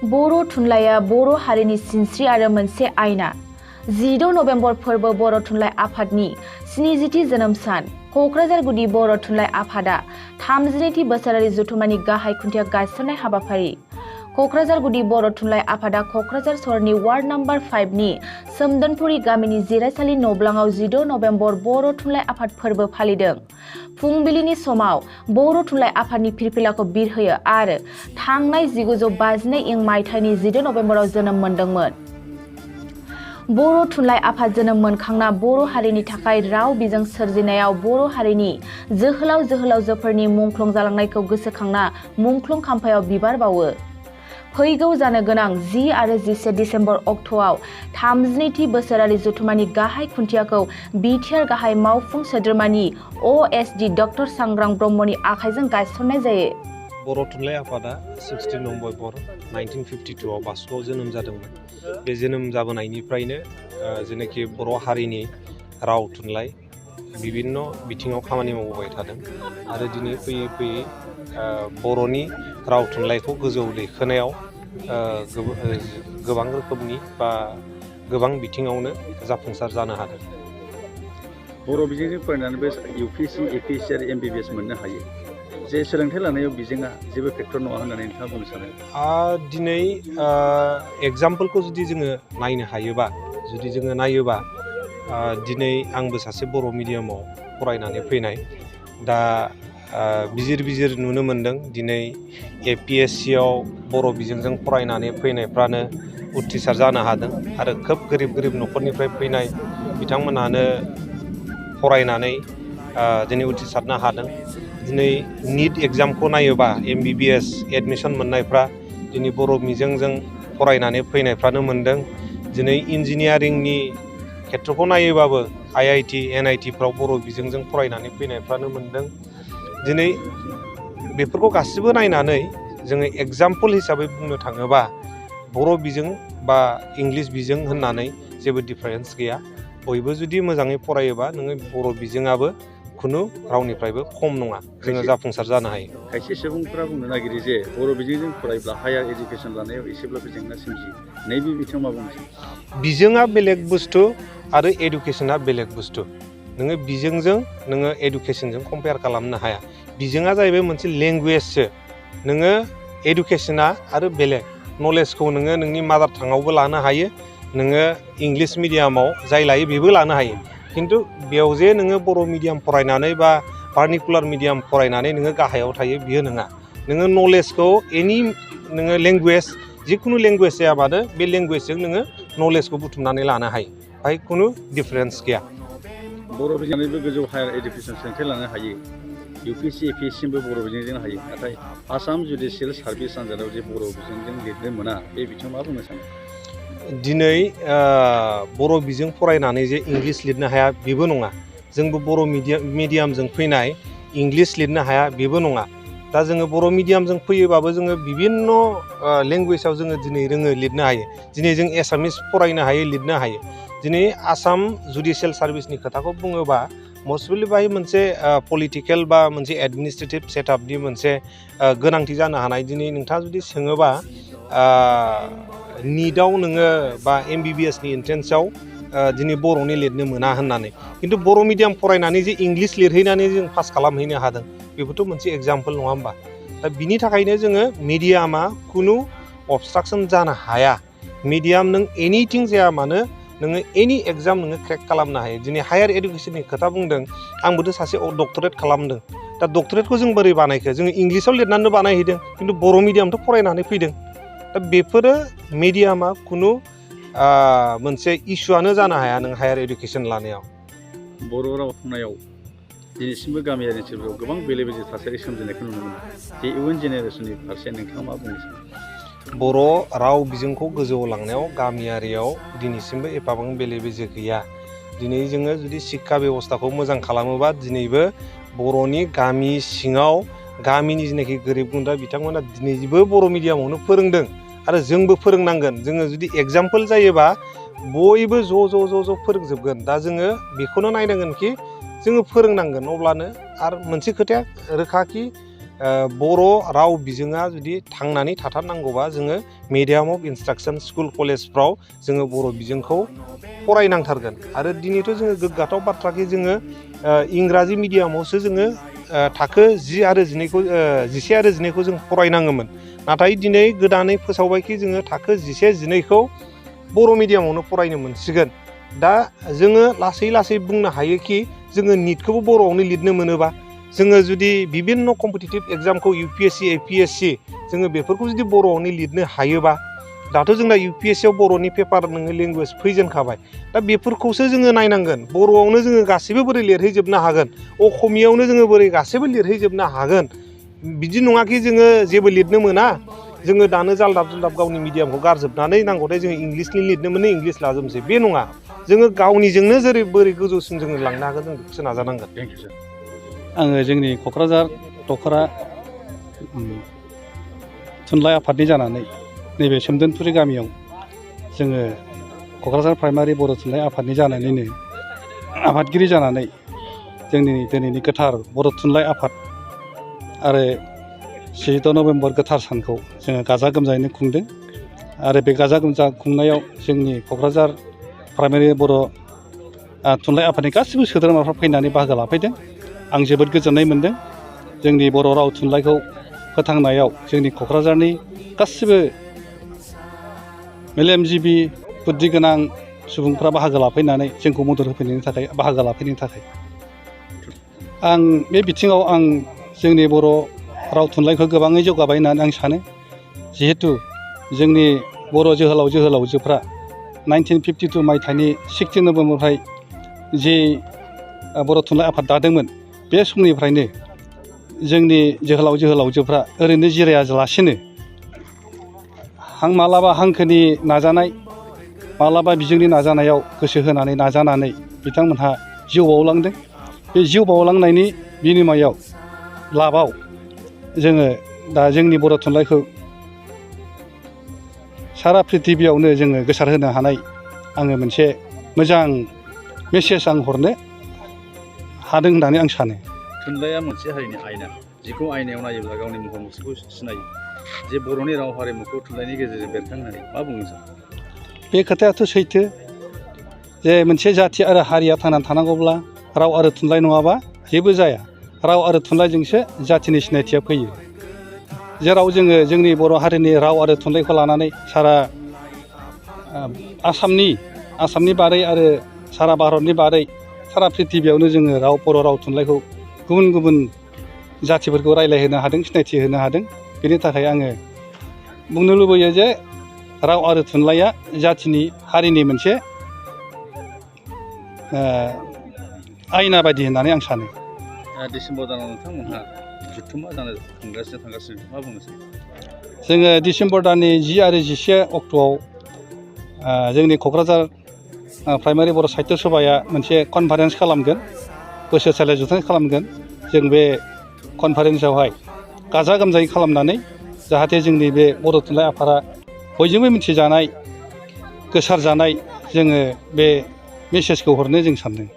बर' थुनलाइया बर' हारिनि सिनस्रि आरो मोनसे आयना। 16 नभेम्बर फोरबो बर' थुनलाइ आफादनि 70थि जोनोम सान। क'क्राझार गुदि बर' थुनलाइ आफादा 32थि बोसोरारि जथुम्मानि गाहाय खुन्थिया गायसननाय हाबाफारि। क'क्राझार गुदि बर' थुनलाइ आफादा क'क्राझार सहरनि वार्ड नम्बर 5 नि सोमदोनपुरि गामिनि जिरायसालि न'ब्लाङाव 16 नभेम्बर बर' थुनलाइ आफाद फोरबो फालिदों। फुंबिलिनि समाव बर' थुनलाइ आफादनि फिरफिलाखौ बिरहोयो आरो थांनाय 1952 इं मायथाइनि 16 नभेम्बराव जोनोम मोनदोंमोन। बर' थुनलाइ आफाद जोनोम मोनखांना बर' हारिनि थाखाय राव बिजों सोरजिनायाव बर' हारिनि जोहोलाव जोहोलावजोफोरनि मुंख्लं जालांनायखौ गोसोखांना मुंख्लं खाम्फायाव बिबार बावो। फैगौ जानो गोनां 10 आरो 11 डिसेम्बर अक्ट'आव 32थि बोसोरारि जथुम्मानि गाहाय खुन्थियाखौ बिटिआर गाहाय मावफुं सोद्रोमानि अएसडि डक्टर सांग्रां ब्रह्मनि आखाइजों गायसननाय जायो। बर' थुनलाइ आफादा 16 नभेम्बर 1952 आव बासुगावआव जोनोम जादोंमोन। बे जोनोम जाबोनायनिफ्रायनो जेनाखि बर' हारिनि राव थुनलाइ बिभिन्न बिथिङाव खामानि मावबोबाय थादों आरो दिनै फैयै फैयै बर'नि राव थुनलाइखौ गोजौ दैखोनायाव गोबां रोखोमनि बा गोबां बिथिङावनो जाफुंसार जानो हादों। बर' बिजोंजों फरायनानैबो UPSC, APSC आरो MBBS मोननो हायो। जे सोलोंथाइ लानायाव बिजोङा जेबो फेक्टर नङा होननानै नोंथाङा बुंनो सानो? दिनै एग्जाम्पोलखौ जुदि जोङो नायनो हायोबा दिनै आंबो सासे बर' मिडियामाव फरायनानै फैनाय। दा बिजिर नुनो मोन्दों दिनै APSC आव बर' बिजोंजों फरायनानै फैनायफ्रानो उथ्रिसार जानो हादों आरो खोब गोरिब न'खरनिफ्राय फैनाय बिथांमोनानो फरायनानै दिनै उथ्रिसारनो हादों। दिनै निट एग्जामखौ नायोबा MBBS एडमिसन मोननायफ्रा दिनै बर' बिजोंजों फरायनानै फैनायफ्रानो मोनदों। दिनै इन्जिनियारिंनि खेथ्रखौ नायोबाबो IIT, NIT फ्राव बर' बिजोंजों फरायनानै फैनायफ्रानो मोनदों। दिनै बेफोरखौ गासिबो नायनानै जोङो एग्जाम्पोल हिसाबै बुंनो थाङोबा बर' बिजों बा इंलिस बिजों होननानै जेबो डिफारेन्स गैया। बयबो जुदि मोजाङै फरायोबा नोङो बर' बिजोङाबो खुनु रावनिफ्रायबो खम नङा, जोङो जाफुंसार जानो हायो। खायसे सुबुंफोरा बुंनो नागिरो जे बर' बिजोंजों फरायब्ला हायार इडुकेसन लानायाव एसेब्लाबो जेंना सोमजियो। नैबे बिथिङाव मा बुंनो सानो? बिजोङा बेलेग बुस्थु आरो एडुकेसना बेलेग बुस्थु। नोङो बिजोंजों नोङो एडुकेसनजों कम्पेयार खालामनो हाया। बिजोङा जाहैबाय मोनसे लेंगुवेजसो। नोङो एडुकेसना आरो बेलेग नलेजखौ नोङो नोंनि मादार टाङावबो लानो हायो। नोङो इंलिस मिडियामाव जाय लायो बेबो लानो हायो। खिन्थु बेयाव जे नोङो बर' मिडियाम फरायनानै बा भार्निकुलार मिडियाम फरायनानै नोङो गाहायाव थायो बियो नङा। नोङो नलेजखौ नोङो लेंगुवेज जिखुनु लेंगुवेज जाया मानो बे लेंगुवेजजों नोङो नलेजखौ बुथुमनानै लानो हायो। बाहाय खुनु डिफारेन्स गैया। बर' बिजोंजोंबो गोजौ हायार इडुकेसन सोलोंथाइ लानो हायो। UPSC, APSC बो बर' बिजोंजों हायो। नाथाय आसाम जुडिसियेल सार्भिस आनजादाव जे बर' बिजोंजों लिरनो मोना, बे बिथिङाव मा बुंनो सानो? दिनै बर' बिजों फरायनानै जे इंलिस लिरनो हाया बेबो नङा। जोंबो बर' मिडियामजों फैनाय इंलिस लिरनो हाया बेबो नङा। दा जोङो बर' मिडियामजों फैयोबाबो जोङो बिभिन्न लेंगुवेजाव जोङो दिनै रोङो लिरनो हायो। दिनै जों एसामिस फरायनो हायो, लिरनो हायो। दिनै आसाम जुडिसियेल सार्भिसनि खोथाखौ बुङोबा मस्टलि बाहाय मोनसे पलिटिकेल बा मोनसे एडमिनिस्ट्रेटिभ सेटआपनि मोनसे गोनांथि जानो हानाय। दिनै नोंथाङा जुदि सोङोबा निटआव नोङो बा MBBSनि एन्ट्रेन्सआव दिनै बर'नि लिरनो मोना होननानै, खिन्थु बर' मिडियाम फरायनानै जे इंलिस लिरहैनानै जों पास खालामहैनो हादों बेबोथ' मोनसे एग्जाम्पोल नङा होमबा? दा बिनि थाखायनो जोङो मिडियामा खुनु अबस्ट्राकसन जानो हाया। मिडियाम नों एनिथिं जाया मानो नोङो एनि एग्जाम नोङो क्रेक खालामनो हायो। दिनै हायार इडुकेसननि खोथा बुंदों, आंबोथ' सासे डक्टरेट खालामदों। दा डक्टरेटखौ जों बोरै बानायखो? जोङो इंलिसाव लिरनानै बानायहैदों, खिन्थु बर' मिडियामथ' फरायनानै फैदों। दा बेफोरो मिडियामा खुनु मोनसे इस्युआनो जानो हाया नों हायार इडुकेसन लानायाव। बर' राव बुंनायाव दिनैसिमबो गामियारि ओनसोलफोराव गोबां बेले बेजे थासारि सोमजिनायखौ नुनो मोनो। जे इयुन जेनेरेसननि फारसे नोंथाङा मा बुंनो सानो? बर' राव बिजोंखौ गोजौआव लांनायाव गामियारियाव दिनैसिमबो एफाबां बेले बेजे गैया। दिनै जोङो जुदि शिक्षा बेबस्थाखौ मोजां खालामोबा दिनैबो बर'नि गामि सिङाव गामिनि जेनाखि गोरिब गुन्द्रा बिथांमोना दिनैबो बर' मिडियामावनो फोरोंदों आरो जोंबो फोरोंनांगोन। जोङो जुदि एग्जाम्पोल जायोबा बयबो ज' फोरोंजोबगोन। दा जोङो बेखौनो नायनांगोन कि जोङो फोरोंनांगोन। अब्लानो आरो मोनसे खोथाया रोखाखि बर' राव बिजोङा जुदि थांनानै थाथारनांगौबा जोङो मिडियाम अफ इन्सट्राक्सन स्कुल कलेजफ्राव जोङो बर' बिजोंखौ फरायनांथारगोन आरो दिनैथ' जोङो गोग्गाथाव बाथ्राखि जोङो इंराजि मिडियामावसो जोङो थाखो 10 आरो 11 आरो 12खौ जों फरायनाङोमोन नाथाय दिनै गोदानै फोसावबायखि जोङो थाखो 11, 12खौ बर' मिडियामावनो फरायनो मोनसिगोन दा जोङो लासै लासै बुंनो हायोखि जोङो निटखौबो बर'आवनो लिरनो मोनोबा जोङो जुदि बिभिन्न कम्पिटिटिभ एग्जामखौ UPSC, APSC जोङो बेफोरखौ जुदि बर'आवनो लिरनो हायोबा दाथ' जोंना UPSCआव बर'नि पेपार नोङो लेंगुवेज फैजेनखाबाय दा बेफोरखौसो जोङो नायनांगोन बर'आवनो जोङो गासैबो बोरै लिरहैजोबनो हागोन असमियावनो जोङो बोरै गासैबो लिरहैजोबनो हागोन बिदि नङाखि जोङो जेबो लिरनो मोना जोङो दानो जालदाब जुलदाब गावनि मिडियामखौ गारजोबनानै नांगौथाय जोङो इंलिसनि लिरनो मोनो इंलिस लाजोबनोसै बे नङा जोङो गावनिजोंनो जेरै बोरै गोजौसिम जोङो लांनो हागोन जों बेखौसो नाजानांगोन। थेंक इउ सार। आङो जोंनि क'क्राझार दख'रा थुनलाइ आफादनि जानानै नैबे सोमदोनफुरि गामियाव जोङो क'क्राझार प्राइमारि बर' थुनलाइ आफादनि जानानैनो आफादगिरि जानानै जोंनि दिनैनि गोथार बर' थुनलाइ आफाद आरो 14 नभेम्बर गोथार सानखौ जोङो गाजा गोमजायैनो खुंदों आरो बे गाजा गोमजा खुंनायाव जोंनि क'क्राझार प्राइमारि बर' थुनलाइ आफादनि गासिबो सोद्रोमाफ्रा फैनानै बाहागो लाफैदों। आं जोबोद गोजोननाय मोन्दों जोंनि बर' राव थुनलाइखौ फोथांनायाव जोंनि क'क्राझारनि गासिबो मेलेमजिबि बुद्धि गोनां सुबुंफ्रा बाहागो लाफैनानै जोंखौ मदद होफैनायनि थाखाय बाहागो लाफैनायनि थाखाय आं बे बिथिङाव आं जोंनि बर' राव थुनलाइखौ गोबाङै जौगाबाय होननानै आं सानो जिहेतु जोंनि बर' जोहोलाव जोहोलावजोफ्रा 1952 मायथाइनि 16 नभेम्बरनिफ्राय जे बर' थुनलाइ आफाद दादोंमोन बे समनिफ्रायनो जोंनि जोहोलाव जोहोलावजोफ्रा ओरैनो जिरायालासिनो मालाबा हांखोनि नाजानाय मालाबा बिजोंनि नाजानायाव गोसो होनानै नाजानानै बिथांमोनहा जिउ बाउलांदों। बे जिउ बाउलांनायनि बिनिमयाव लाबाव जोङो दा जोंनि बर' थुनलाइखौ सारा प्रिथिबियावनो जोङो गोसारहोनो हानाय आङो मोनसे मोजां मेसेज आं हरनो हादों होननानै आं सानो। थुनलाइया मोनसे हारिनि आयना जिखौ आयनायाव नायोब्ला गावनि महर मुस्रिखौ सिनायो जे बर'नि राव हारिमुखौ थुनलाइनि गेजेरजों बेरखांहोनानै मा बुङो सार? बे खोथायाथ' सैथो जे मोनसे जाथि आरो हारिया थांनानै थानांगौब्ला राव आरो थुनलाइ नङाबा जेबो जाया राव आरो थुनलाइजोंसो जाथिनि सिनायथिया फैयो जेराव जोङो जोंनि बर' हारिनि राव आरो थुनलाइखौ लानानै सारा आसामनि बारै आरो सारा भारतनि बारै सारा प्रिथिबियावनो जोङो बर' राव थुनलाइखौ गुबुन गुबुन जाथिफोरखौ रायज्लायहोनो हादों सिनायथि होनो हादों बेनि थाखाय आङो बुंनो लुबैयो जे राव आरो थुनलाइया जाथिनि हारिनि मोनसे आयना बायदि होननानै आं सानो। डिसेम्बर दानाव नोंथांमोनहा जुथुमा जानो थांगासिनो मा बुंनो सानो? जोङो डिसेम्बर दाननि 10 आरो 11 अक्ट'आव जोंनि क'क्राझार प्राइमारि बर' साहित्य सभाया मोनसे कनफारेन्स खालामगोन बोसोरसालि जथुम्माय खालामगोन जों बे कनफारेन्सआवहाय गाजा गोमजायै खालामनानै जाहाथे जोंनि बे बर' थुनलाइ आफादा बयजोंबो मिथिजानाय गोसारजानाय जोङो बे मेसेजखौ हरनो जों सानदों।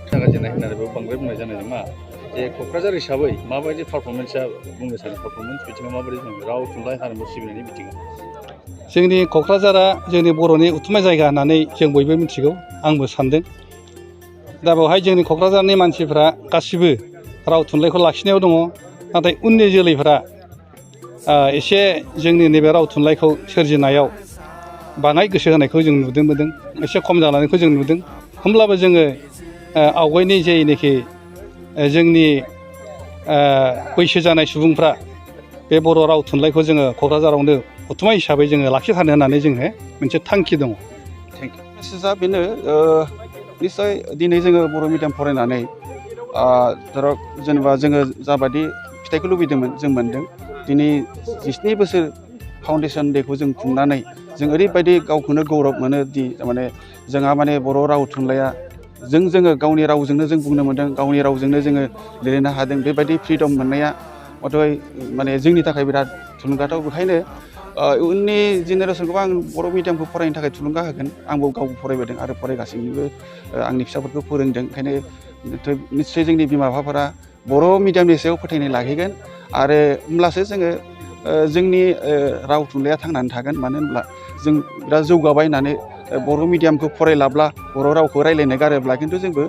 जागायजेननाय होननानैबो बांद्राय बुंनाय जानाय नङा जे क'क्राझार हिसाबै माबायदि पारफरमेन्सआ बुंनो सानो पारफरमेन्स बिथिङाव माबायदि बुङो राव थुनलाइ हारिमु सिबिनायनि बिथिङाव? जोंनि क'क्राझारा जोंनि बर'नि उथुमाय जायगा होननानै जों बयबो मिथिगौ आंबो सानदों दा बेवहाय जोंनि क'क्राझारनि मानसिफ्रा गासिबो राव थुनलाइखौ लाखिनायाव दङ नाथाय उननि जोलैफ्रा एसे जोंनि नैबे राव थुनलाइखौ सोरजिनायाव बाङाय गोसो होनायखौ जों नुदों एसे खम जालांनायखौ जों नुदों होमब्लाबो जोङो आवगायनि जेनोखि जोंनि बैसो जानाय सुबुंफ्रा बे बर' राव थुनलाइखौ जोङो क'क्राझारावनो उथुमाय हिसाबै जोङो लाखिथारनो होननानै जोङो मोनसे थांखि दङ। Thank you. मेसेजआ बेनो निस्सय दिनै जोङो बर' मिडियाम फरायनानै जेनेबा जोङो जाबादि फिथाइखौ लुबैदोंमोन जों मोन्दों दिनै 17 बोसोर फाउन्डेसन डेखौ जों खुंनानै जों ओरैबायदि गावखौनो गौरब मोनो दि माने जोंहा माने बर' राव थुनलाइया जोङो गावनि रावजोंनो जों बुंनो मोन्दों गावनि रावजोंनो जोङो लिरनो हादों बेबायदि फ्रिदम मोननाया हथय माने जोंनि थाखाय बिराद थुलुंगाथाव बेखायनो उननि जेनेरेसनखौबो आं बर' मिडियामखौ फरायनो थाखाय थुलुंगा होगोन आंबो गावबो फरायबोदों आरो फरायगासिनोबो आंनि फिसाफोरखौ फोरोंदों ओंखायनो निस्सय जोंनि बिमा बिफाफोरा बर' मिडियामनि सायाव फोथायनाय लाखिगोन आरो होमब्लासो जोङो जोंनि राव थुनलाइया थांनानै थागोन मानो होनब्ला जों बिराद जौगाबाय होननानै बर' मिडियामखौ फरायलाब्ला बर' रावखौ रायज्लायनो गारोब्ला खिन्थु जोंबो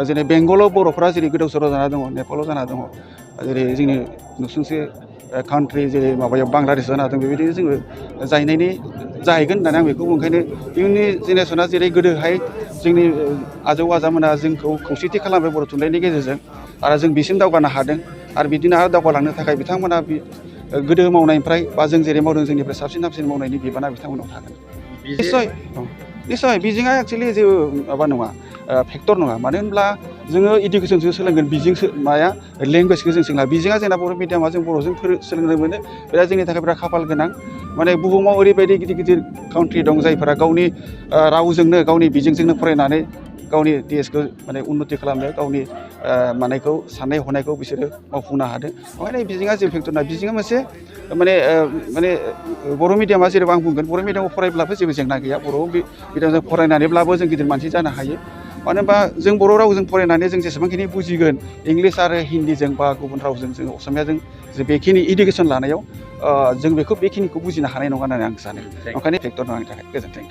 जेरै बेंगलाव बर'फ्रा जेरै गोदाव सोराव जाना दङ नेपालाव जाना दङ जेरै जोंनि नुसुंसे कान्ट्रि जेरै माबायाव बांलादेश जाना दं बेबायदिनो जोङो जाहैगोन होननानै आं बेखौ ओंखायनो इयुननि जेनेरेसना जेरै गोदोहाय जोंनि आजौ आजामोना जोंखौ खौसेथि खालामबाय बर' थुनलाइनि गेजेरजों आरो जों बिसिम दावगानो हादों आरो बिदिनो आरो दावगालांनो थाखाय बिथांमोना गोदो मावनायनिफ्राय बा जों जेरै मावदों जोंनिफ्राय साबसिन हामसिन मावनायनि बिबाना बिथांमोनाव थागोन निस्सय बिजोंआ एक्सुवेलि जेबो माबा नङा फेक्टर नङा मानो होनब्ला जोङो इडुकेसनसो सोलोंगोन बिजों माया लेंगुवेजखौ जों सोलोङा बिजोंआ जोंना बर' मिडियामा जों बर'जों सोलोंनो मोनो बिराद जोंनि थाखाय बिराद खाफाल गोनां माने बुहुमाव ओरैबायदि गिदिर गिदिर काउन्ट्रि दं जायफोरा गावनि रावजोंनो गावनि बिजोंजोंनो फरायनानै गावनि देशखौ माने उन्नति खालामनो गावनि मानेखौ साननाय हनायखौ बिसोरो मावफुंनो हादों ओंखायनो बिजोंआ जेबो फेक्टर नङा बिजोंआ मोनसे माने बर' मिडियामा जेनेबा आं बुंगोन बर' मिडियामाव फरायब्लाबो जेबो जेंना गैया बर' मिडियामजों फरायनानैब्लाबो जों गिदिर मानसि जानो हायो मानो होनबा जों बर' रावजों फरायनानै जों जेसेबांखिनि बुजिगोन इंलिस आरो हिन्दीजों बा गुबुन रावजों जों असमियाजों जे बेखिनि इडुकेसन लानायाव जों बेखिनिखौ बुजिनो हानाय नङा होननानै आं सानो ओंखायनो फेक्टर नङा आंनि थाखाय गोजोन्थों